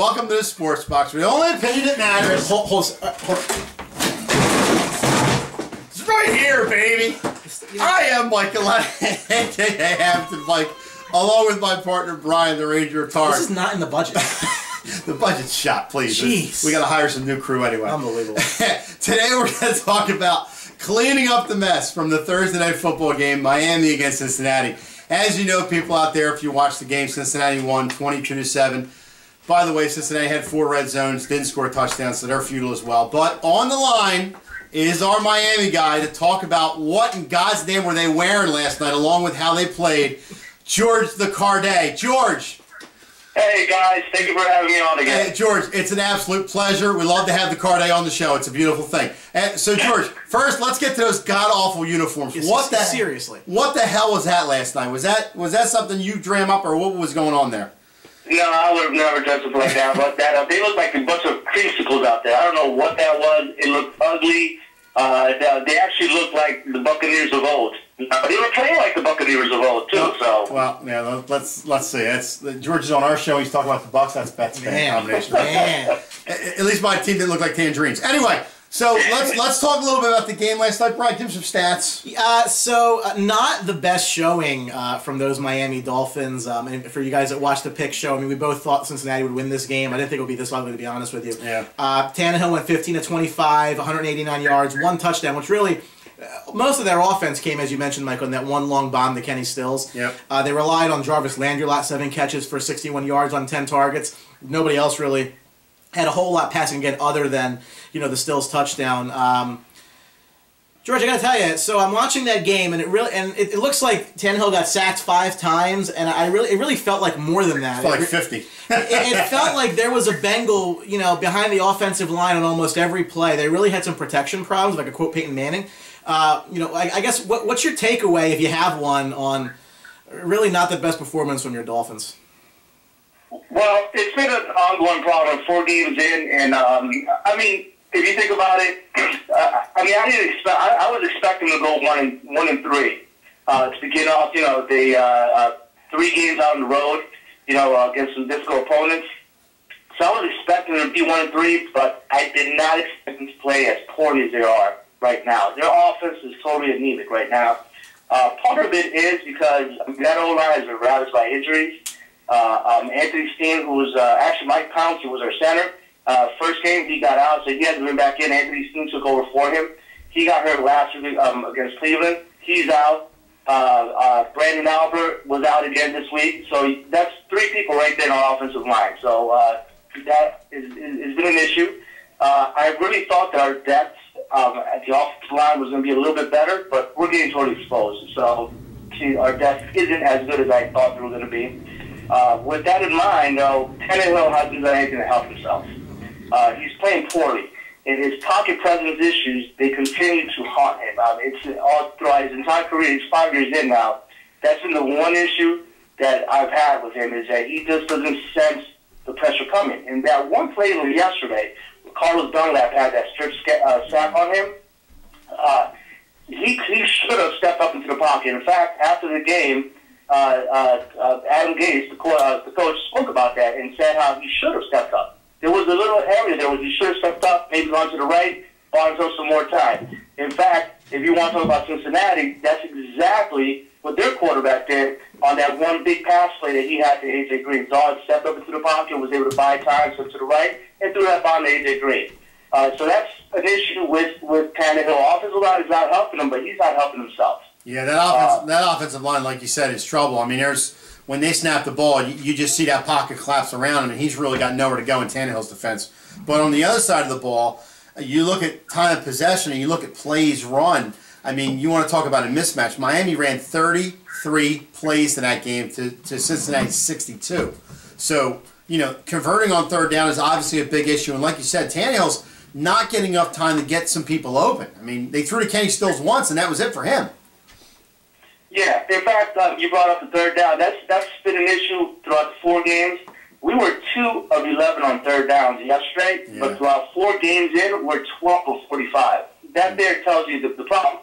welcome to the Sports Box. The only opinion that matters. Hold. It's right here, baby. I am Mike aka Hampton Mike, along with my partner Brian, the Ranger of Tar. This is not in the budget. The budget's shot, please. Jeez. We got to hire some new crew anyway. Unbelievable. Today we're going to talk about cleaning up the mess from the Thursday night football game, Miami against Cincinnati. As you know, people out there, if you watch the game, Cincinnati won 22-7. By the way, Cincinnati had 4 red zones, didn't score a touchdown, so they're futile as well. But on the line is our Miami guy to talk about what in God's name were they wearing last night, along with how they played. George the Carde. George. Hey guys, thank you for having me on again. Hey George, it's an absolute pleasure. We love to have the Carde on the show. It's a beautiful thing. So George, first let's get to those god-awful uniforms. Seriously. What the hell was that last night? Was that something you dream up, or what was going on there? No, I would have never done something like that. But they looked like a bunch of creamsicles out there. I don't know what that was. It looked ugly. They actually looked like the Buccaneers of old. They were playing like the Buccaneers of old too. So well, yeah. Let's see. George is on our show. He's talking about the Bucs. That's Bet's combination. Man. At least my team didn't look like tangerines. Anyway, so let's talk a little bit about the game last night. Brian, give some stats. Not the best showing from those Miami Dolphins. And for you guys that watched the pick show, I mean, we both thought Cincinnati would win this game. I didn't think it would be this ugly, to be honest with you. Yeah. Tannehill went 15-25, 189 yards, 1 touchdown, which really. Most of their offense came, as you mentioned, Mike, on that one long bomb to Kenny Stills. Yep. They relied on Jarvis Landry a lot, 7 catches for 61 yards on 10 targets. Nobody else really had a whole lot passing again other than, the Stills touchdown. George, I got to tell you, so I'm watching that game, and it looks like Tannehill got sacked 5 times, and it really felt like more than that. It felt like 50. It felt like there was a Bengal, behind the offensive line on almost every play. They really had some protection problems, like a quote Peyton Manning. I guess what's your takeaway, if you have one, on really not the best performance from your Dolphins? Well, it's been an ongoing problem 4 games in, and I mean, if you think about it, I was expecting to go 1-3 to begin off. The 3 games out on the road, against some difficult opponents. So I was expecting them to be 1-3, but I did not expect them to play as poorly as they are right now. Their offense is totally anemic right now. Part of it is because that O-line has been ravaged by injuries. Anthony Steen, who was actually Mike Pouncey was our center. First game he got out, so he hasn't been back in. Anthony Steen took over for him. He got hurt last week against Cleveland. He's out. Brandon Albert was out again this week. So that's 3 people right there on our offensive line. So that has been an issue. I really thought that our depth at the offensive line was going to be a little bit better, but we're getting totally exposed. So our depth isn't as good as I thought they were going to be. With that in mind, though, Tannehill hasn't done anything to help himself. He's playing poorly. And his pocket presence issues, they continue to haunt him. It's all throughout his entire career. He's 5 years in now. That's been the one issue that I've had with him, is that he just doesn't sense the pressure coming. And that one play yesterday, Carlos Dunlap had that strip sack on him. He should have stepped up into the pocket. In fact, after the game, Adam Gase, the coach, spoke about that and said how he should have stepped up. There was a little area there where he should have stepped up, maybe gone to the right, bought himself some more time. In fact, if you want to talk about Cincinnati, that's exactly what their quarterback did on that one big pass play that he had to A.J. Green. Zod stepped up into the pocket, was able to buy time, stepped to the right, and threw that bomb to A.J. Green. So that's an issue with Tannehill. Offensive line is not helping him, but he's not helping himself. Yeah, that offensive line, like you said, is trouble. I mean, when they snap the ball, you just see that pocket collapse around him, and he's really got nowhere to go in Tannehill's defense. But on the other side of the ball, you look at time of possession and you look at plays run. I mean, you want to talk about a mismatch. Miami ran 33 plays in that game to Cincinnati's 62. So, converting on third down is obviously a big issue. And like you said, Tannehill's not getting enough time to get some people open. I mean, they threw to Kenny Stills once, and that was it for him. Yeah, in fact, you brought up the third down. That's been an issue throughout the 4 games. We were 2 of 11 on third downs yesterday, but throughout 4 games in, we're 12 of 45. That there tells you the problem.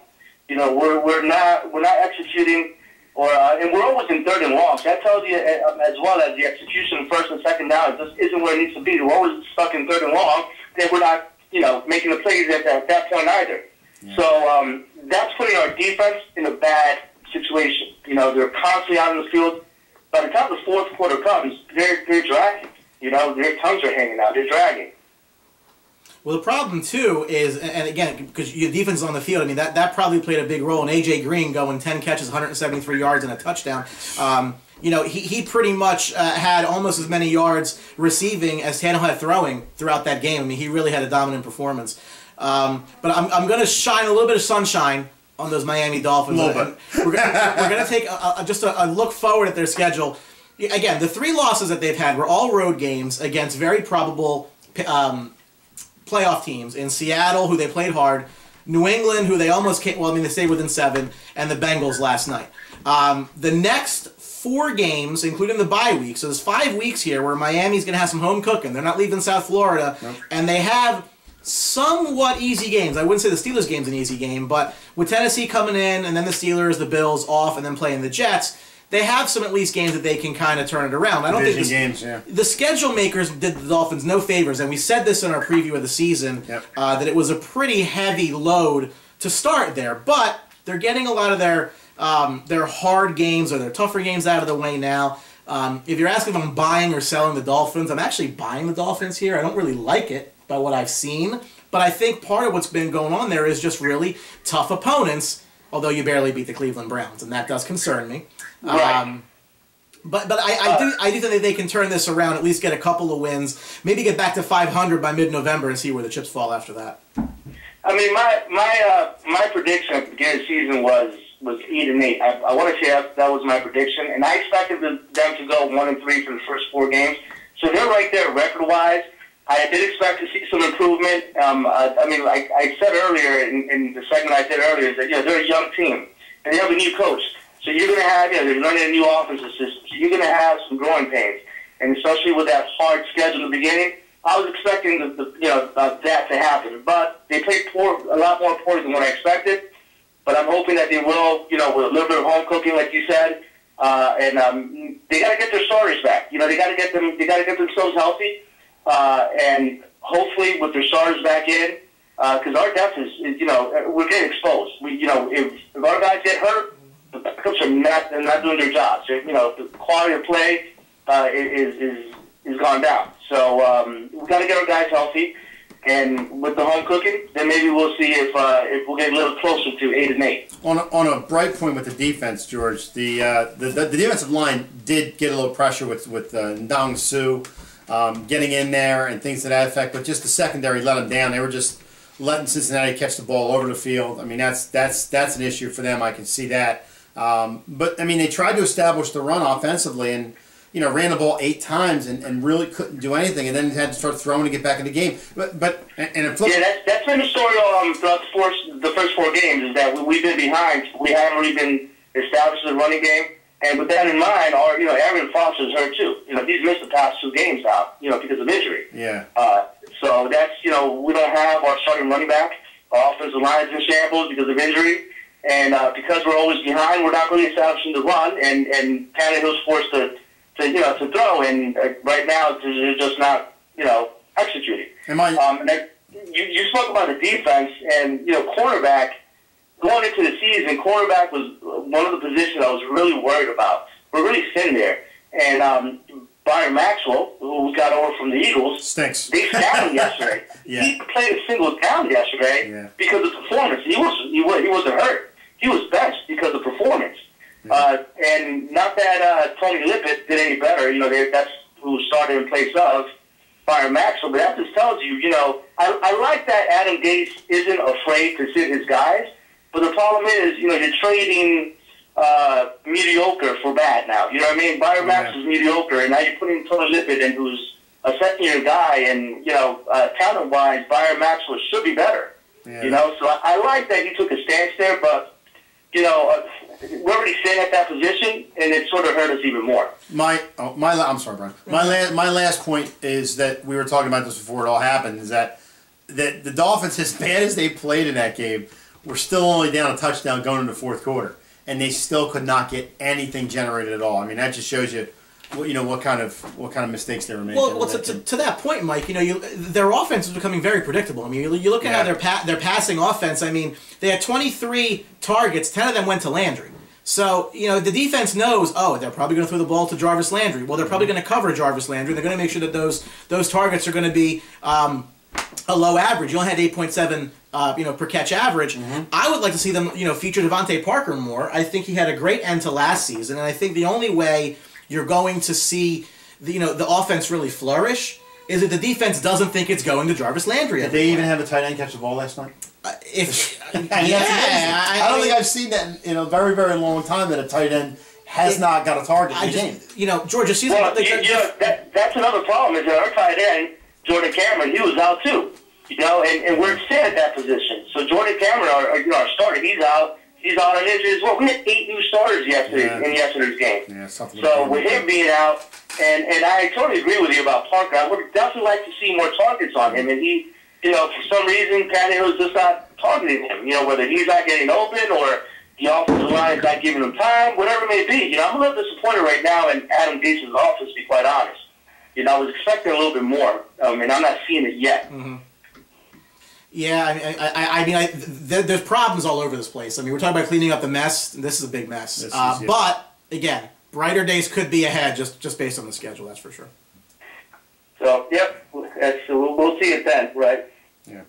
We're not executing and we're always in third and long. So that tells you as well as the execution first and second down just isn't where it needs to be. We're always stuck in third and long, and we're not, making the plays at that point either. Yeah. So that's putting our defense in a bad situation. They're constantly out in the field. By the time the fourth quarter comes, they're dragging. Their tongues are hanging out. They're dragging. Well, the problem, too, is, and again, because your defense is on the field, I mean, that probably played a big role in A.J. Green going 10 catches, 173 yards, and a touchdown. He pretty much had almost as many yards receiving as Tannehill had throwing throughout that game. I mean, he really had a dominant performance. But I'm going to shine a little bit of sunshine on those Miami Dolphins. A little bit. We're going to take just a look forward at their schedule. Again, the 3 losses that they've had were all road games against very probable playoff teams in Seattle, who they played hard, New England, who they almost came, they stayed within 7, and the Bengals last night. The next 4 games, including the bye week, so there's 5 weeks here where Miami's going to have some home cooking. They're not leaving South Florida, and they have somewhat easy games. I wouldn't say the Steelers game's an easy game, but with Tennessee coming in, and then the Steelers, the Bills off, and then playing the Jets, they have some at least games that they can kind of turn it around. I don't think the schedule makers did the Dolphins no favors, and we said this in our preview of the season, that it was a pretty heavy load to start there. But they're getting a lot of their hard games or their tougher games out of the way now. If you're asking if I'm buying or selling the Dolphins, I'm actually buying the Dolphins here. I don't really like it by what I've seen, but I think part of what's been going on there is just really tough opponents, although you barely beat the Cleveland Browns, and that does concern me. Right. But I do think that they can turn this around, at least get a couple of wins, maybe get back to 500 by mid-November and see where the chips fall after that. I mean, my prediction at the beginning of the season was 8-8. I want to say that was my prediction, and I expected them to go 1-3 for the first 4 games. So they're right there record-wise. I did expect to see some improvement. Like I said earlier in the segment I did earlier, is that they're a young team and they have a new coach. So you're going to have, they're learning a new offensive system. So you're going to have some growing pains, and especially with that hard schedule in the beginning, I was expecting that to happen. But they played a lot more poorly than what I expected. But I'm hoping that they will, with a little bit of home cooking, like you said, and they got to get their starters back. They got to get themselves healthy, and hopefully with their starters back in, because our depth is, we're getting exposed. If our guys get hurt, the backups are not doing their jobs. The quality of play is gone down. So we got to get our guys healthy, and with the home cooking, then maybe we'll see if we'll get a little closer to 8-8. On a bright point with the defense, George, the defensive line did get a little pressure with Ndong Su getting in there and things to that effect, but just the secondary let them down. They were just letting Cincinnati catch the ball over the field. I mean, that's an issue for them. I can see that. But I mean, they tried to establish the run offensively and ran the ball 8 times and really couldn't do anything, and then had to start throwing to get back in the game. But that's been the story throughout the first 4 games, is that we've been behind. We haven't really been established in the running game. And with that in mind, Aaron Foster's hurt too. He's missed the past 2 games now, because of injury. Yeah. So that's, we don't have our starting running back. Our offensive line is in shambles because of injury. And because we're always behind, we're not really establishing the run. And Tannehill's forced to throw. And right now, they're just not, executing. You spoke about the defense and, cornerback. Going into the season, cornerback was one of the positions I was really worried about. We're really thin there. And Byron Maxwell, who got over from the Eagles, stinks. They stabbed him yesterday. Yeah. He played a single down yesterday because of performance. He wasn't hurt. He was benched because of performance. Yeah. And not that Tony Lippett did any better. That's who started in place of Byron Maxwell. But that just tells you, I like that Adam Gase isn't afraid to sit his guys. But the problem is, you're trading mediocre for bad now. You know what I mean? Byron Max is mediocre, and now you're putting Tony Lippett in, who's a second-year guy, and, talent-wise, Byron Maxwell should be better. Yeah. So I like that he took a stance there, but, we're already sitting at that position, and it sort of hurt us even more. I'm sorry, Brian. My last point is that we were talking about this before it all happened, is that the Dolphins, as bad as they played in that game, we're still only down a touchdown going into the 4th quarter. and they still could not get anything generated at all. I mean, that just shows you, what kind of mistakes they were making. Well, to that point, Mike, their offense is becoming very predictable. I mean, you look at how their passing offense. I mean, they had 23 targets, 10 of them went to Landry. So, the defense knows, they're probably going to throw the ball to Jarvis Landry. Well, they're probably going to cover Jarvis Landry. They're going to make sure that those targets are going to be a low average. You only had 8.7 per catch average. Mm-hmm. I would like to see them, feature Devontae Parker more. I think he had a great end to last season, and I think the only way you're going to see the offense really flourish is if the defense doesn't think it's going to Jarvis Landry. Did they even have a tight end catch the ball last night? I don't think I've seen that in a very, very long time that a tight end has not got a target in the game. George, that's another problem is that our tight end, Jordan Cameron, he was out too. And we're set at that position. So Jordan Cameron, our starter, he's out. He's on an injury as well. We had 8 new starters in yesterday's game. Yeah, so with him being out, and I totally agree with you about Parker. I would definitely like to see more targets on him. And he, for some reason, Tannehill's just not targeting him. Whether he's not getting open or the offensive line is not giving him time, whatever it may be. I'm a little disappointed right now in Adam Gase's offense, to be quite honest. I was expecting a little bit more. I'm not seeing it yet. Mm-hmm. Yeah, there's problems all over this place. I mean, we're talking about cleaning up the mess. This is a big mess. But, again, brighter days could be ahead just based on the schedule, that's for sure. So, yep, we'll see it then, right? Yeah.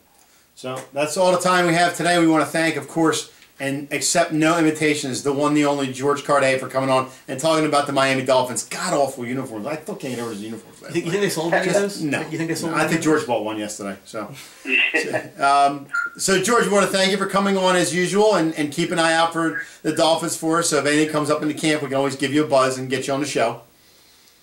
So, that's all the time we have today. We want to thank, of course, and accept no invitations, the one, the only Jorge Carde for coming on and talking about the Miami Dolphins. God-awful uniforms. I still can't get over his uniforms. You think they sold any of those? No. You think they sold? I think George bought one yesterday. So, George, we want to thank you for coming on as usual and keep an eye out for the Dolphins for us. So if anything comes up in the camp, we can always give you a buzz and get you on the show.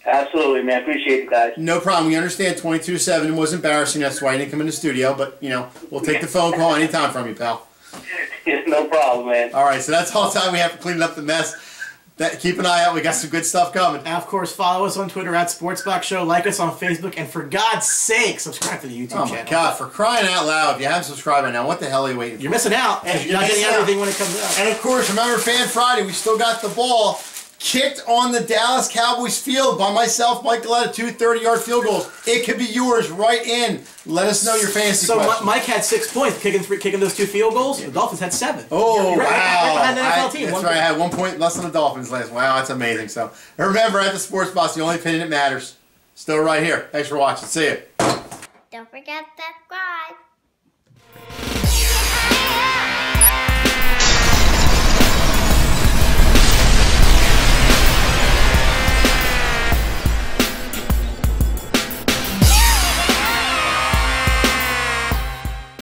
Absolutely, man. Appreciate it, guys. No problem. We understand 22-7 was embarrassing. That's why you didn't come in the studio. But, we'll take the phone call anytime from you, pal. No problem, man. All right, so that's all the time we have for cleaning up the mess. Keep an eye out. We got some good stuff coming. And, of course, follow us on Twitter at SportsBoxShow. Like us on Facebook. And for God's sake, subscribe to the YouTube channel. Oh, my God. For crying out loud. If you haven't subscribed by now, what the hell are you waiting for? You're missing out. You're not getting everything when it comes out. And, of course, remember Fan Friday. We still got the ball kicked on the Dallas Cowboys field by myself, Mike Gillette, 2 30-yard field goals. It could be yours right in. Let us know your fantasy questions. Mike had 6 points kicking those 2 field goals. The Dolphins had 7. Oh, You're wow. Right behind the NFL team. That's right. I had 1 point less than the Dolphins last. Wow, that's amazing. So remember, at the Sports Box, the only opinion that matters. Still right here. Thanks for watching. See you. Don't forget to subscribe.